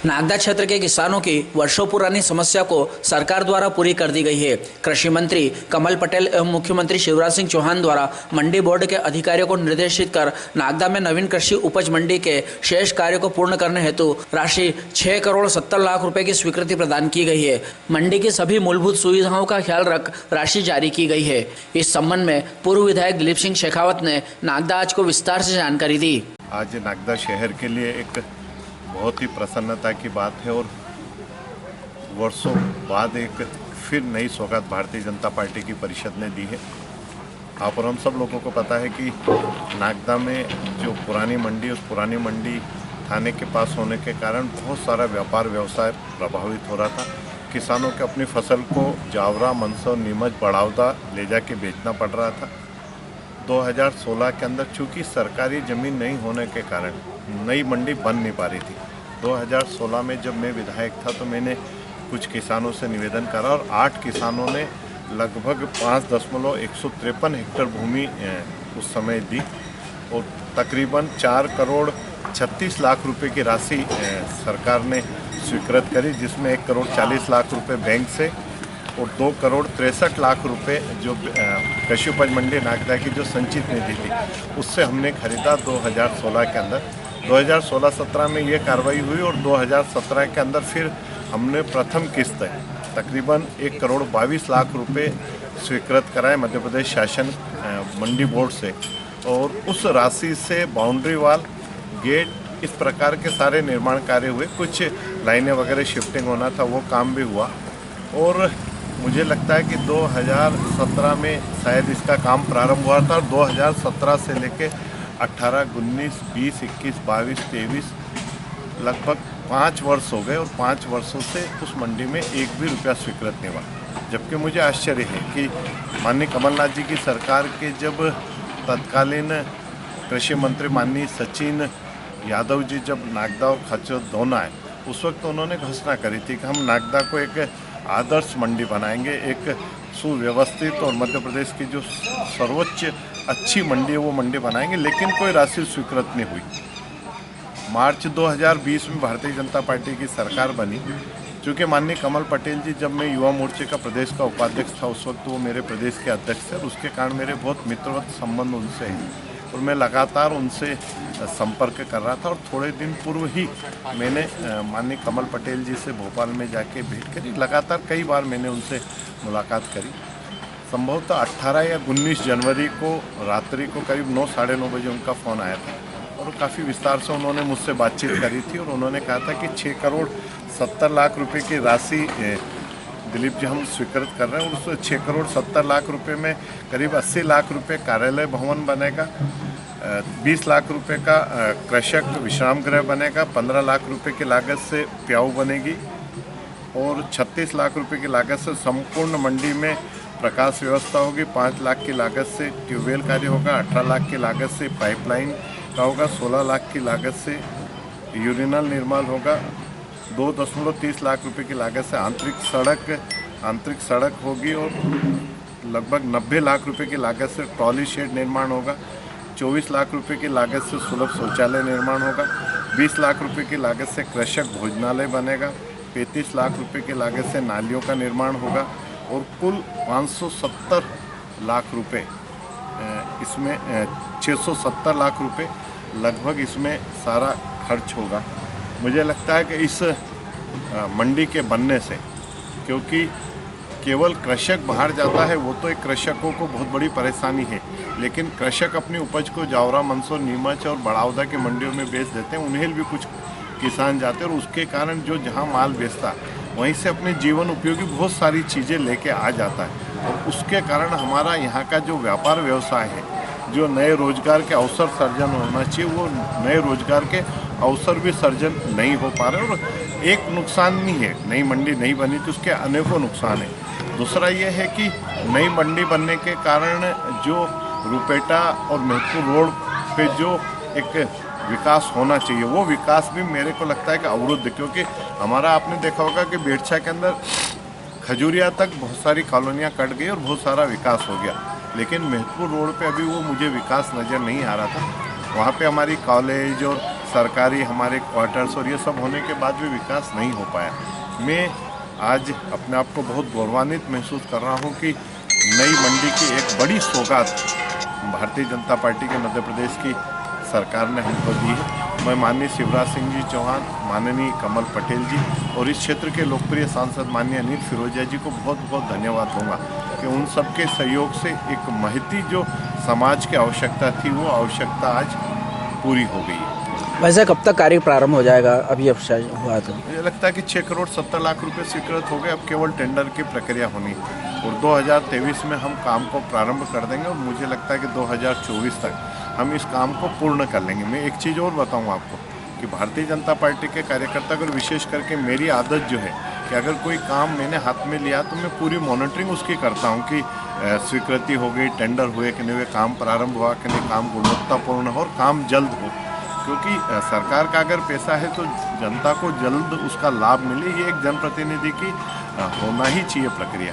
नागदा क्षेत्र के किसानों की वर्षों पुरानी समस्या को सरकार द्वारा पूरी कर दी गई है। कृषि मंत्री कमल पटेल एवं मुख्यमंत्री शिवराज सिंह चौहान द्वारा मंडी बोर्ड के अधिकारियों को निर्देशित कर नागदा में नवीन कृषि उपज मंडी के शेष कार्य को पूर्ण करने हेतु राशि 6 करोड़ 70 लाख रुपए की स्वीकृति प्रदान की गई है। मंडी की सभी मूलभूत सुविधाओं का ख्याल रख राशि जारी की गई है। इस संबंध में पूर्व विधायक दिलीप सिंह शेखावत ने नागदा आज को विस्तार से जानकारी दी। आज नागदा शहर के लिए एक बहुत ही प्रसन्नता की बात है और वर्षों बाद एक फिर नई सौगात भारतीय जनता पार्टी की परिषद ने दी है। आप और हम सब लोगों को पता है कि नागदा में जो पुरानी मंडी, उस पुरानी मंडी थाने के पास होने के कारण बहुत सारा व्यापार व्यवसाय प्रभावित हो रहा था। किसानों के अपनी फसल को जावरा, मंदसौर, नीमच, बड़ौदा ले जाके बेचना पड़ रहा था। 2016 के अंदर चूँकि सरकारी ज़मीन नहीं होने के कारण नई मंडी बन नहीं पा रही थी। 2016 में जब मैं विधायक था तो मैंने कुछ किसानों से निवेदन करा और 8 किसानों ने लगभग 5.153 हेक्टेयर भूमि उस समय दी और तकरीबन 4 करोड़ 36 लाख रुपए की राशि सरकार ने स्वीकृत करी, जिसमें 1 करोड़ 40 लाख रुपए बैंक से और 2 करोड़ 63 लाख रुपए जो कृषि उपज मंडी नागदा की जो संचित निधि थी उससे हमने खरीदा 2016 के अंदर। 2016-17 में ये कार्रवाई हुई और 2017 के अंदर फिर हमने प्रथम किस्त तकरीबन 1 करोड़ 22 लाख रुपए स्वीकृत कराए मध्य प्रदेश शासन मंडी बोर्ड से और उस राशि से बाउंड्री वाल, गेट, इस प्रकार के सारे निर्माण कार्य हुए। कुछ लाइनें वगैरह शिफ्टिंग होना था, वो काम भी हुआ और मुझे लगता है कि 2017 में शायद इसका काम प्रारंभ हुआ था और 2017 से लेके 18, 19, 20, 21, 22, 23 लगभग 5 वर्ष हो गए और 5 वर्षों से उस मंडी में एक भी रुपया स्वीकृत नहीं हुआ। जबकि मुझे आश्चर्य है कि माननीय कमलनाथ जी की सरकार के जब तत्कालीन कृषि मंत्री माननीय सचिन यादव जी जब नागदा और खच्चर दोनों आए, उस वक्त उन्होंने घोषणा करी थी कि हम नागदा को एक आदर्श मंडी बनाएंगे, एक सुव्यवस्थित और मध्य प्रदेश की जो सर्वोच्च अच्छी मंडी है वो मंडी बनाएंगे, लेकिन कोई राशि स्वीकृत नहीं हुई। मार्च 2020 में भारतीय जनता पार्टी की सरकार बनी। चूँकि माननीय कमल पटेल जी, जब मैं युवा मोर्चे का प्रदेश का उपाध्यक्ष था उस वक्त वो मेरे प्रदेश के अध्यक्ष थे और उसके कारण मेरे बहुत मित्रवत संबंध उनसे हैं और मैं लगातार उनसे संपर्क कर रहा था और थोड़े दिन पूर्व ही मैंने माननीय कमल पटेल जी से भोपाल में जाके भेंट करी। लगातार कई बार मैंने उनसे मुलाकात करी। संभवतः 18 या 19 जनवरी को रात्रि को करीब 9, साढ़े 9 बजे उनका फ़ोन आया था और काफ़ी विस्तार से उन्होंने मुझसे बातचीत करी थी और उन्होंने कहा था कि 6 करोड़ 70 लाख रुपए की राशि दिलीप जी हम स्वीकृत कर रहे हैं। उस 6 करोड़ 70 लाख रुपए में करीब 80 लाख रुपए कार्यालय भवन बनेगा, 20 लाख रुपए का कृषक विश्राम गृह बनेगा, 15 लाख रुपए की लागत से प्याऊ बनेगी और 36 लाख रुपए की लागत से संपूर्ण मंडी में प्रकाश व्यवस्था होगी, 5 लाख की लागत से ट्यूबवेल कार्य होगा, 18 लाख की लागत से पाइपलाइन का होगा, 16 लाख की लागत से यूरिनल निर्माण होगा, 2.30 लाख रुपए की लागत से आंतरिक सड़क होगी और लगभग 90 लाख रुपए की लागत से ट्रॉली शेड निर्माण होगा, 24 लाख रुपए की लागत से सुलभ शौचालय निर्माण होगा, 20 लाख रुपए की लागत से कृषक भोजनालय बनेगा, 35 लाख रुपए की लागत से नालियों का निर्माण होगा और कुल 570 लाख रुपए इसमें 670 लाख रुपए लगभग इसमें सारा खर्च होगा। मुझे लगता है कि इस मंडी के बनने से, क्योंकि केवल कृषक बाहर जाता है वो तो एक कृषकों को बहुत बड़ी परेशानी है, लेकिन कृषक अपनी उपज को जावरा, मंदसौर, नीमच और बड़ौदा की मंडियों में बेच देते हैं, उन्हें भी कुछ किसान जाते हैं और उसके कारण जो जहां माल बेचता वहीं से अपने जीवन उपयोगी बहुत सारी चीज़ें लेके आ जाता है और उसके कारण हमारा यहाँ का जो व्यापार व्यवसाय है, जो नए रोजगार के अवसर सर्जन होना चाहिए, वो नए रोजगार के अवसर भी सर्जन नहीं हो पा रहे और एक नुकसान नहीं है, नई मंडी नहीं बनी तो उसके अनेकों नुकसान है। दूसरा ये है कि नई मंडी बनने के कारण जो रुपेटा और महतपुर रोड पे जो एक विकास होना चाहिए वो विकास भी मेरे को लगता है कि अवरुद्ध, क्योंकि हमारा आपने देखा होगा कि बेड़छा के अंदर खजूरिया तक बहुत सारी कॉलोनियाँ कट गई और बहुत सारा विकास हो गया, लेकिन महतपुर रोड पे अभी वो मुझे विकास नज़र नहीं आ रहा था। वहाँ पे हमारी कॉलेज और सरकारी हमारे क्वार्टर्स और ये सब होने के बाद भी विकास नहीं हो पाया। मैं आज अपने आप को बहुत गौरवान्वित महसूस कर रहा हूँ कि नई मंडी की एक बड़ी सौगात भारतीय जनता पार्टी के मध्य प्रदेश की सरकार ने हमको दी है। मैं माननीय शिवराज सिंह जी चौहान, माननीय कमल पटेल जी और इस क्षेत्र के लोकप्रिय सांसद माननीय अनिल फिरोजिया जी को बहुत बहुत धन्यवाद दूंगा कि उन सबके सहयोग से एक महती जो समाज की आवश्यकता थी वो आवश्यकता आज पूरी हो गई है। वैसे कब तक कार्य प्रारंभ हो जाएगा? अभी अब शायद हुआ तो मुझे लगता है कि 6 करोड़ 70 लाख रुपए स्वीकृत हो गए, अब केवल टेंडर की प्रक्रिया होनी और 2023 में हम काम को प्रारंभ कर देंगे और मुझे लगता है कि 2024 तक हम इस काम को पूर्ण कर लेंगे। मैं एक चीज़ और बताऊं आपको कि भारतीय जनता पार्टी के कार्यकर्ता और विशेष करके मेरी आदत जो है कि अगर कोई काम मैंने हाथ में लिया तो मैं पूरी मॉनिटरिंग उसकी करता हूं कि स्वीकृति हो गई, टेंडर हुए कि नहीं हुए, काम प्रारंभ हुआ कि नहीं, काम गुणवत्तापूर्ण हो और काम जल्द हो, क्योंकि सरकार का अगर पैसा है तो जनता को जल्द उसका लाभ मिले, ये एक जनप्रतिनिधि की होना ही चाहिए प्रक्रिया।